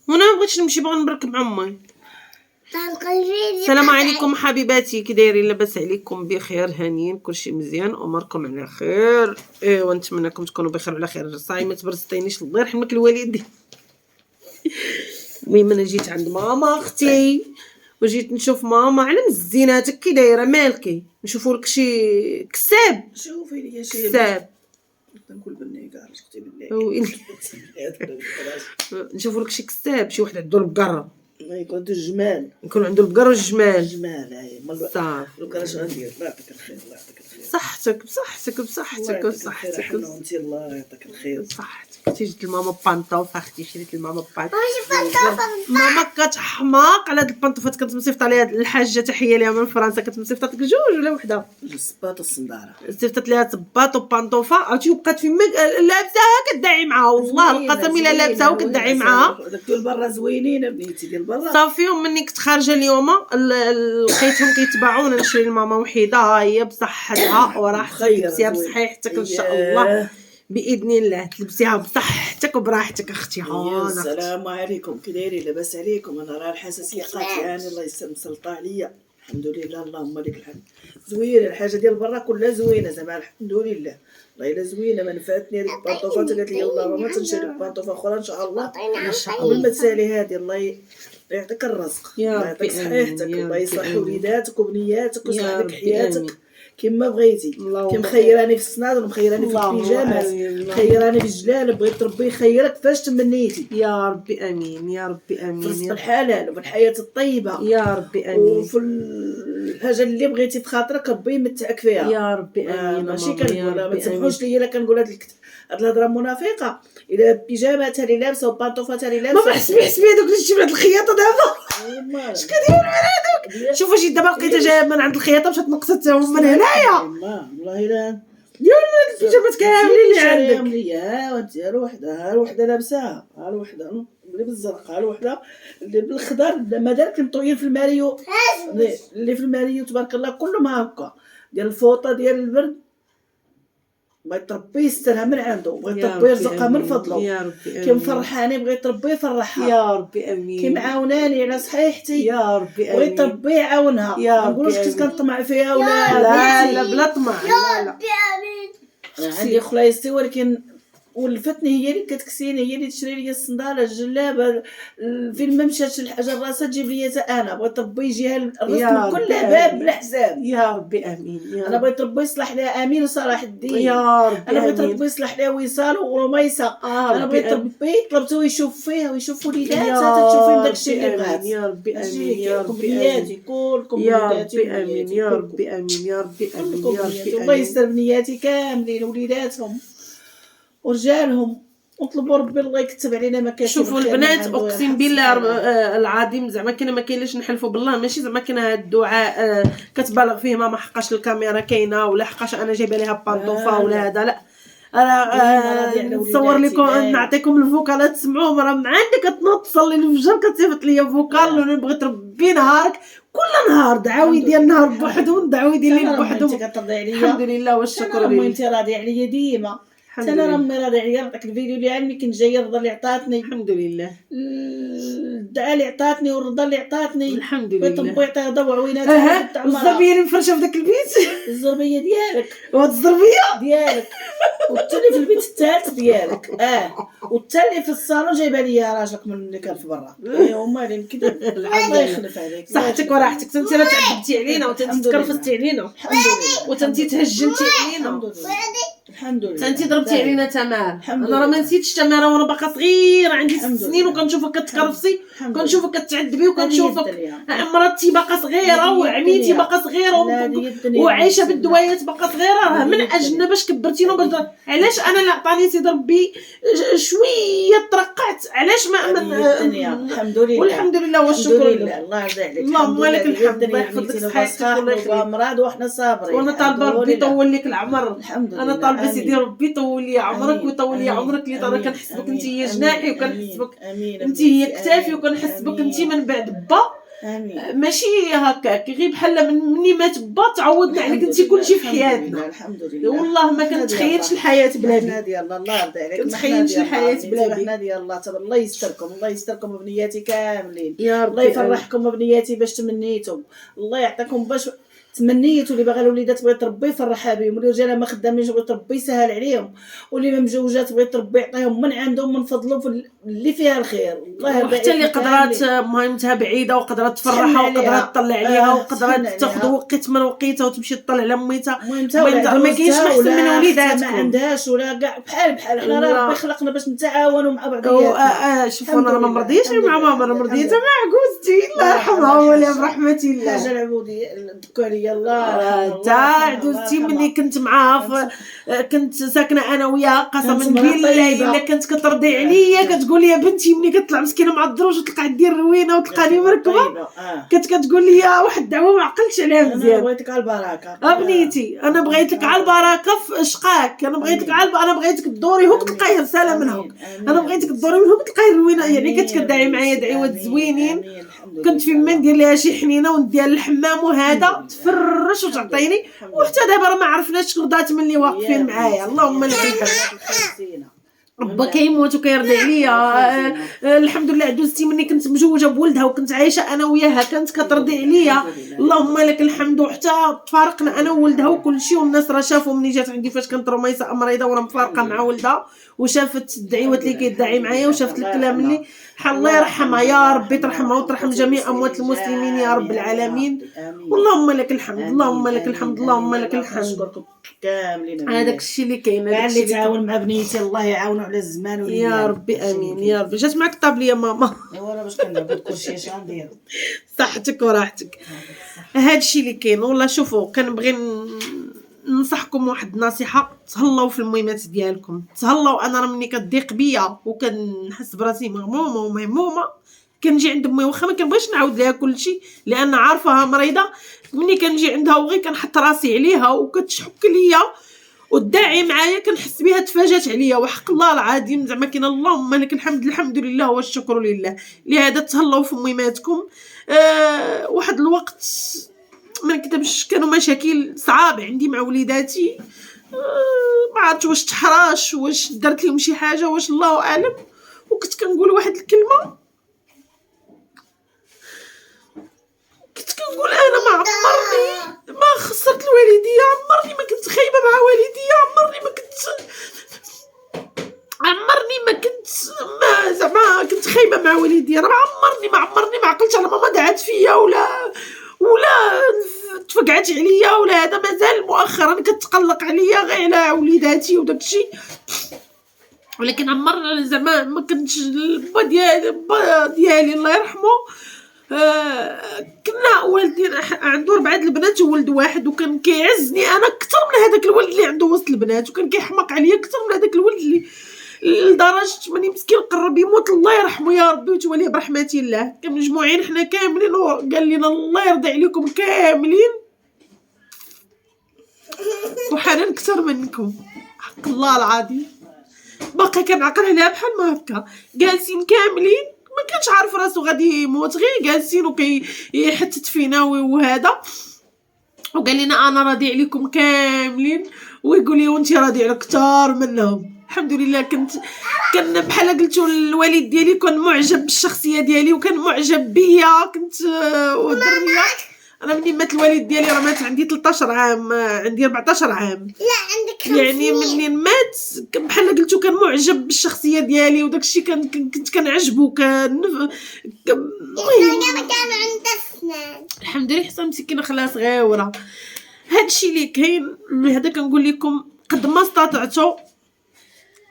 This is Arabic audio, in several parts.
وانا ما بغيتش نمشي، باغا نبرك مع امي. السلام عليكم حبيباتي، كي دايرين؟ لاباس عليكم؟ بخير، هانيين، كلشي مزيان، اموركم على خير. ايوا نتمنىكم تكونوا بخير وعلى خير. صاي ما تبرزطينيش، الله يرحمك الوالدين. المهم انا جيت عند ماما اختي وجيت نشوف ماما على مزيناتك. كي دايره؟ مالكي؟ نشوفوا لك شي كساب. شوفي لي شي كساب نقول بالله كاع اختي بالله نشوفوا لك شي كساب، شي واحد عنده البقره، ما يكون الجمال، يكون عنده البقر والجمال. الجمال هاي صافي. البقره اش غندير؟ الله يعطيك الخير، الله يعطيك الخير. صحتك بصحتك بصحتك بصحتك وانت الله يعطيك الخير. صحتك. تيجي لماما بانطوفه اختي، شريت لماما ماما كتحماق على هاد البانطوفات. كنت مصيفطه ليها الحاجه، تحيه ليها من فرنسا، كنت مصيفطه لك جوج ولا وحده؟ الصباط الصنداره، صيفطت ليها صباط وبانطوفه، عرفتي، وبقات في لابساها كدعي معاها، والله القسم الا لابساها وكدعي معاها. داك ديال برا زوينين بنيتي، ديال برا صافي. ومني كنت خارجه اليوم لقيتهم كيتباعونا، نشري لماما وحيده، ها هي بصحتها وراحتك، تلبسيها بصحيحتك ان شاء الله باذن الله، تلبسيها بصحتك وبراحتك اختي. السلام عليكم، كي دايرين؟ لاباس عليكم؟ انا راه الحساسيه قاطعاني، الله يسلطها عليا. الحمد لله، اللهم لك الحمد. زوينه الحاجه ديال برا كلها زوينه زعما، الحمد لله. والله الا زوينه، ما نفعتني هذيك البانطوفات. قالت لي يلاه ماما تنشري بانطوفه اخرى ان شاء الله، ان شاء قبل الله. ما تسالي هذه. الله يعطيك الرزق، الله يعطيك صحيحتك، الله يصلح وليداتك وبنياتك ويصلح لك حياتك كما بغيتي. كي مخيراني في الصنادل ومخيراني في البيجامات، مخيراني في الجلالب، بغيت ربي يخيرك فاش تمنيتي يا ربي امين، يا ربي امين. في الرزق الحلال وفي الحياه الطيبه يا ربي امين، وفي الحاجه اللي بغيتي في خاطرك ربي يمتعك فيها يا ربي امين. ماشي كنقولها، ما تسمحوش ليا الا كنقول هاد الهضره منافقه. الا بيجامات اللي لابسه وبانطوفات اللي لابسه، ماما حسبي هذوك اللي شتي من عند الخياطه دابا. اش كديروا مع هذوك؟ شوفوا جيت دابا لقيتها جايه من عند الخياطه، مشات نقصت من هنايا. والله الا ديال البيجامات كاملين اللي عندك ليا. وانت ها الوحده لابساها، ها الوحده اللي بالزرق، ها الوحده اللي بالخضر، ما دارك مطويين في الماريو، اللي في الماريو تبارك الله كلهم هكا، ديال الفوطه ديال البرد. بغيت ربي يسترها من عنده، بغيت ربي يرزقها من فضله. يا ربي كي مفرحاني بغيت ربي يفرحها. يا ربي امين. كي معاوناني على صحيحتي، يا ربي امين. بغيت ربي يعاونها. ما نقولوش كنت كنطمع فيها ولا لا بلا طمع. لا انا عندي خلايصتي، ولكن ولفتني هي اللي كتكسيني، هي اللي تشري لي الصنداله الجلابه. فين ما مشات شي حاجه راسها تجيب لي حتى انا. بغيت ربي يجيها الرزق من كل باب بلا حساب. يا ربي امين. انا بغيت ربي يصلح لها امين وصلاح الدين. يا ربي انا بغيت ربي يصلح لها وصال ورميصه. انا بغيت ربي طلبته يشوف فيها ويشوف وليداتها تشوفين داكشي اللي بغات. يا ربي امين. يا ربي امين. كلكم يا وليداتي ربي امين. يا ربي امين. يا ربي امين. يا ربي الله يستر بنياتي كاملين، وليداتهم ورجالهم. وطلبوا ربي الله يكتب علينا ما كاين. شوفوا البنات، اقسم بالله العظيم زعما كاين ما كاينلاش نحلفوا بالله، ماشي زعما كاين هاد الدعاء كتبالغ فيه، ما حقاش الكاميرا كاينه ولا حقاش انا جايبه ليها بانطوفه ولا هذا، لا. انا نصور لكم، نعطيكم الفوكال تسمعوهم. راه من عندك كتنوض تصلي الفجر كتصيفط ليا فوكال، وانا بغيت ربي نهارك كل نهار دعاوي ديال النهار بوحدهم، دعاوي ديال الليل بوحدهم. الحمد لله والشكر لله. انت راضي عليا ديما. انا رامي راضي عليا. نعطيك الفيديو اللي عندي كنت جايه، الرضا اللي عطاتني الحمد لله، الدعاء اللي عطاتني والرضا اللي عطاتني الحمد لله. بغيت ربي يعطيها ضوء وعويناتها. الزربيه اللي مفرشه في داك البيت، الزربيه ديالك، وهاد الزربيه ديالك، والتالي في البيت الثالث ديالك، والتالي في الصالون جايبه ليا راجلك من اللي كان في برا. هما اللي كده. الله يخلف عليك، صحتك وراحتك. انت راه تعذبتي علينا وانت تكرفستي علينا، الحمد لله، وانت تهجمتي علينا، الحمد لله. انت ضربتي علينا تمام. انا راه ما نسيتش تمام، وانا باقا صغيره عندي 6 سنين وكنشوفك كتكرفسي، كنشوفك كتعذبي، وكنشوفك مراتي باقا صغيره وعميتي باقا صغيره وعايشه بالدوايات باقا صغيره. راه من اجلنا باش كبرتينا. علاش انا اللي عطاني سيدي ربي شويه ترقعت؟ علاش ما الحمد لله والحمد لله والشكر لله. الله يرضي عليك، اللهم لك الحمد. الله يحفظ لك صحتك والله يخليك. امراض وحنا صابرين، وانا طالبه ربي يطول لك العمر. الحمد لله. انا طالبه سيدي ربي يطول لي عمرك ويطول لي عمرك، اللي ترى كنحسبك انت هي جناحي، وكنحسبك انت هي كتافي، وكنحسبك انت من بعد با امين. ماشي هكاك غير بحال مني مات با تعودنا عليك انت كلشي في حياتنا. الحمد لله والله ما كنتخيلش الحياه بلا بك. حنا ديال الله يرضي عليك، كنتخيلش الحياه بلا بك. حنا ديال الله. الله يستركم، الله يستركم وبنياتي كاملين يا ربي. الله يفرحكم وبنياتي باش تمنيتم، الله يعطيكم باش تمنيتوا اللي باغا الوليدات بغات ربي يفرحها بهم، واللي رجاله ما خدامينش بغات ربي يسهل عليهم، واللي ما مجوجات بغات ربي يعطيهم من عندهم من فضله في اللي فيها الخير. الله يرضي وحتى اللي قدرات مهمتها بعيده وقدرات تفرحها وقدرات تطلع عليها وقدرات تاخذ وقت من وقيتها وتمشي تطلع على ميتها. ما كاينش احسن من وليداتكم، ما عندهاش ولا كاع بحال حنا راه ربي خلقنا باش نتعاونوا مع بعضياتنا. شوفوا انا ما مرضيتش مع ماما، انا مرضيتها مع عكوزتي الله يرحمها ولا برحمه الله. حاجه العبوديه الذكوريه الله تا عدوزتي ملي كنت معاها كنت ساكنه انا وياها قسما بالله الا كنت كترضي عليا كتقول لي يا بنتي ملي كتطلع مسكينه مع الدروج وتلقى دير روينه وتلقاني مركبه كتقول لي واحد الدعوه ما عقلتش عليها مزيان. انا بغيتك على البركه بنيتي، انا بغيتك على البركه في اشقاك، انا بغيتك انا بغيتك تدوري هوك تلقاي رساله منهم، انا بغيتك تدوري من هوك تلقاي روينه. يعني كنت كدعي معايا دعوات زوينين، كنت في ما ندير ليها شي حنينه وندير الحمام وهذا تفرش وتعطيني. وحتى دابا راه ما عرفناش غدات ملي واقفين معايا. اللهم لك الحمد. ربا كيموت وكيرضي عليا. الحمد لله عدوزتي مني كنت مجوجه بولدها وكنت عايشه انا وياها كانت كترضي عليا. اللهم لك الحمد. وحتى تفارقنا انا وولدها وكل شيء، والناس راه شافوا مني جات عندي فاش كنت رميسه مريضه وانا مفارقه مع ولدها، وشافت الدعوات اللي كيدعي معايا وشافت الكلام اللي الله يرحمها يا ربي ترحمها وترحم جميع اموات المسلمين يا رب العالمين. اللهم لك الحمد، اللهم لك الحمد، اللهم لك الحمد. كاملين هذاك الشيء اللي كاين، هذاك الشيء اللي تعاون مع بنيتي الله يعاونوا على الزمان يا ربي امين يا ربي. جات معك الطابليه ماما؟ ايوا راه باش كنعبد كلشي اش غندير. صحتك وراحتك. هذا الشيء اللي كاين. والله شوفوا كنبغي ننصحكم واحد النصيحه، تهلاو في المهمات ديالكم، تهلاو. انا راه ملي كتضيق بيا وكنحس براسي مغمومه ومهمومه كنجي عند امي، واخا ما كنبغيش نعاود ليها كلشي لان عارفاها مريضه، ملي كنجي عندها وغير كنحط راسي عليها وكتشحك ليا والداعي معايا كنحس بها تفاجات عليا. وحق الله العظيم زعما كاين اللهم لك الحمد، الحمد لله والشكر لله. لهذا تهلاو في مهماتكم. واحد الوقت ما نكذبش كانوا مشاكل صعاب عندي مع وليداتي، ما عرفتش واش تحراش واش درت لهم شي حاجه واش الله اعلم. وكنت كنقول واحد الكلمه، كنت كنقول انا ما عمرني ما خسرت الوالديه، عمرني ما كنت خايبه مع والديا، عمرني ما كنت زعما كنت خايبه مع والديا. انا عمرني ما عقلتش على ماما دعات فيا ولا تفقعت عليا ولا هذا. مازال مؤخرا كتقلق عليا غير على وليداتي وداكشي، ولكن عمرنا زعما ما كنتش البا ديالي الله يرحمه. كنا والدين عنده 4 البنات وولد واحد، وكان كيعزني انا اكثر من هذاك الولد اللي عنده وسط البنات، وكان كيحماق عليا اكثر من هذاك الولد اللي لدرجه ملي مسكين قرب يموت الله يرحمه يا ربي وتوليه برحمه الله. كان مجموعين حنا كاملين وقال لنا الله يرضي عليكم كاملين وحنان اكثر منكم حق الله العظيم. باقي كنعقل عليها بحال ما هكا جالسين كاملين، ما كانش عارف راسو غادي يموت، غير جالسين وكيحتت فينا وهذا، وقال لنا انا راضي عليكم كاملين، ويقول لي وانت راضي على اكثر منهم. الحمد لله. كان بحال قلتوا الوالد ديالي كان معجب بالشخصيه ديالي وكان معجب بيا. كنت ودريه انا مني مات الوالد ديالي راه مات عندي 13 عام، عندي 14 عام. لا عندك 5 يعني منين مات بحال قلتو كان معجب بالشخصيه ديالي وداكشي كنت كنعجبو المهم كان عنده اسنان الحمد لله. حسن مسكينه خلاها صغيره. هادشي اللي كاين. هذا كنقول لكم قد ما استطعتوا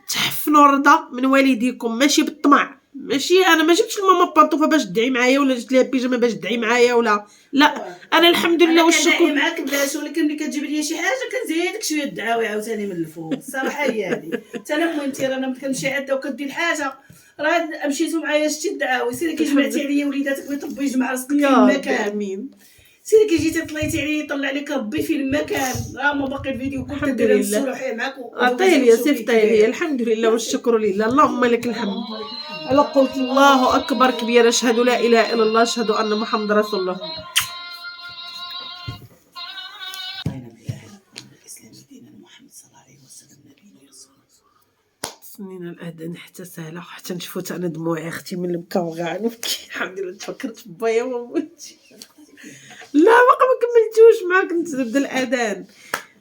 تحفنوا الرضا من والديكم، ماشي بالطمع. ماشي انا ما جبتش لماما بانطوفه باش تدعي معايا ولا جبت لها بيجامه باش تدعي معايا ولا لا. انا الحمد لله والشكر معاك بلاش، ولكن ملي كتجيب لي شي حاجه كنزيدك شويه الدعاوي عاوتاني من الفوق. الصراحه هي هذه. حتى انا انت رانا ملي كنمشي عندها وكدير الحاجه راه مشيتو معايا شتي الدعاوي. سيري كيجمعتي عليا وليداتك بغيت ربي يجمع راسك في المكان. امين. سيري كي جيتي طليتي عليا يطلع عليك ربي في المكان. راه ما باقي الفيديو كنت دايره الصلوحيه معاك عطيه لي صيفطيه لي. الحمد لله والشكر لله. اللهم لك الحمد. الا قلت الله اكبر كبير، اشهد لا اله الا الله، اشهد ان محمد رسول الله. سنين الاذان حتى سهله، حتى نشوفوا انا دموعي اختي من البكا وغا نبكي. الحمد لله تفكرت في بايا وموتي. لا باقا ما كملتوش معاك، نبدا الاذان.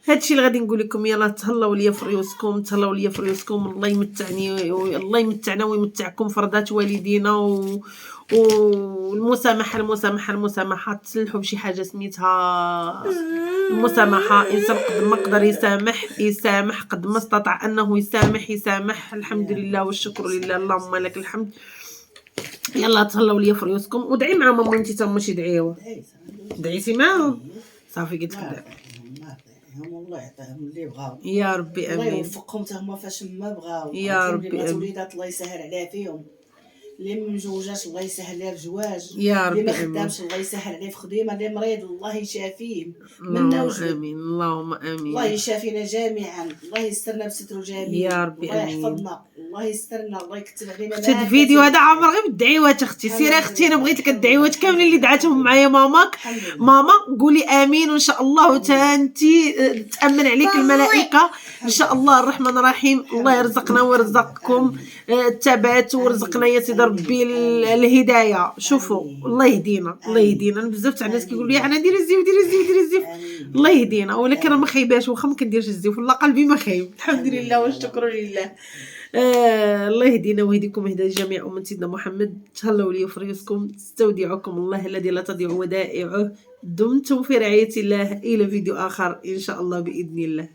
هادشي اللي غادي نقول لكم. يلا تهلاو ليا في ريوسكم، تهلاو ليا في ريوسكم. الله يمتعني، الله يمتعنا ويمتعكم فرضات والدينا والمسامحه المسامحه المسامحه. تسلحوا بشي حاجه سميتها المسامحه. انسان قد ما قدر يسامح قد ما استطاع انه يسامح. الحمد لله والشكر لله، اللهم لك الحمد. يلا تهلاو ليا في ريوسكم ودعي مع ماما. انت تما شي دعيوا، دعيتي معاهم صافي. قلت لك والله يعطيهم اللي بغاو يا ربي امين. الله يوفقهم حتى هما فاش ما بغاو يا ربي امين. امين. وليدات الله يسهل عليها فيهم، اللي مزوجاش الله يسهل عليه الزواج، يا اللي ربي ما امين. خدامش الله يسهل عليه في خديمه، اللي مريض الله يشافيه منا اللهم وجهه. امين اللهم امين. الله يشافينا جميعا، الله يسترنا بستر جميل يا ربي الله امين. يحفظنا، الله يسترنا، الله يكتب علينا. اختي الفيديو هذا عامر غير بالدعيوات. اختي سيري اختي، انا بغيت لك الدعيوات كاملين اللي دعاتهم معايا ماماك. ماما قولي امين وان شاء الله وتانتي تامن عليك الملائكه ان شاء الله الرحمن الرحيم. الله يرزقنا ويرزقكم الثبات، ورزقنا يا سيدي ربي الهدايه. شوفوا الله يهدينا الله يهدينا. انا بزاف تاع الناس كيقولوا لي انا ديري الزيف ديري الزيف ديري الزيف. الله يهدينا، ولكن راه ما خايباش، واخا ما كنديرش الزيف والله قلبي ما خايب. الحمد لله والشكر لله. الله يهدينا ويهديكم ويهدي جميع أمة سيدنا محمد. تهلاو لي في ريوسكم. استودعكم الله الذي لا تضيع ودائعه. دمتم في رعاية الله. إلى فيديو آخر إن شاء الله بإذن الله.